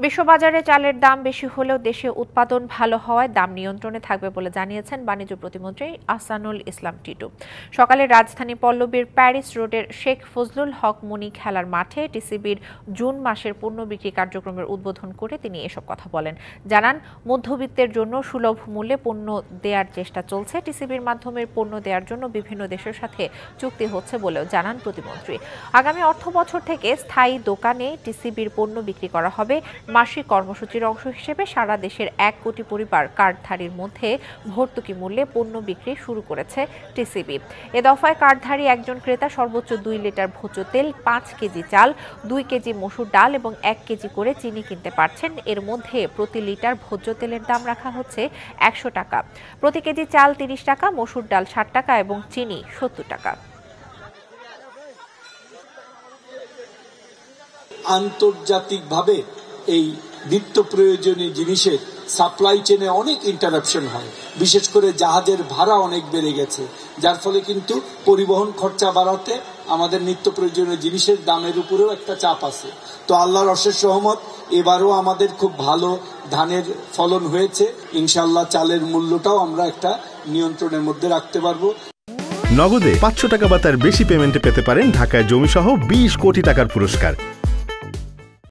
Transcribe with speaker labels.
Speaker 1: বিশ্ববাজারে চালের দাম বেশি হলেও দেশে উৎপাদন ভালো হওয়ায় দাম নিয়ন্ত্রণে থাকবে বলে জানিয়েছেন বাণিজ্য প্রতিমন্ত্রী আহসানুল ইসলাম টিটু। সকালে রাজধানী পল্লবীর প্যারিস রোডের শেখ ফজলুল হক মুনি খেলার মাঠে টিসিবির জুন মাসের পণ্য বিক্রি কার্যক্রমের উদ্বোধন করে তিনি এসব কথা বলেন। জানান, মধ্যবিত্তের জন্য সুলভ মূল্যে পণ্য দেওয়ার চেষ্টা চলছে। টিসিবির মাধ্যমে পণ্য দেওয়ার জন্য বিভিন্ন দেশের সাথে চুক্তি হচ্ছে বলেও জানান প্রতিমন্ত্রী। আগামী অর্থবছর থেকে স্থায়ী দোকানে টিসিবির পণ্য বিক্রি করা হবে। মাসিক কর্মসূচির অংশ হিসেবে সারা দেশের 1 কোটি পরিবার কার্ডধারীর মধ্যে ভর্তুকি মূল্যে পণ্য বিক্রি শুরু করেছে টিসিবি। এ দফায় কার্ডধারী একজন ক্রেতা সর্বোচ্চ 2 লিটার ভোজ্য তেল, 5 কেজি চাল, 2 কেজি মসুর ডাল এবং 1 কেজি করে চিনি কিনতে পারছেন। এর মধ্যে প্রতি লিটার ভোজ্য তেলের দাম রাখা হচ্ছে 100 টাকা, প্রতি কেজি চাল 30 টাকা, মসুর ডাল 60 টাকা এবং চিনি 70 টাকা।
Speaker 2: আন্তর্জাতিকভাবে এই নিত্য প্রয়োজনীয় জিনিসের সাপ্লাই চেনে অনেক ইন্টারাপশন হয়, বিশেষ করে জাহাজের ভাড়া অনেক বেড়ে গেছে, যার ফলে কিন্তু পরিবহন খরচা বাড়াতে আমাদের নিত্য প্রয়োজনীয় জিনিসের দামের উপরেও একটা চাপ আছে। তো আল্লাহর অশেষ রহমত, এবারও আমাদের খুব ভালো ধানের ফলন হয়েছে। ইনশাআল্লাহ চালের মূল্যটাও আমরা একটা নিয়ন্ত্রণের মধ্যে রাখতে পারবো।
Speaker 3: নগদে 500 টাকা বা তার বেশি পেমেন্টে পেতে পারেন ঢাকায় জমিসহ 20 কোটি টাকার পুরস্কার।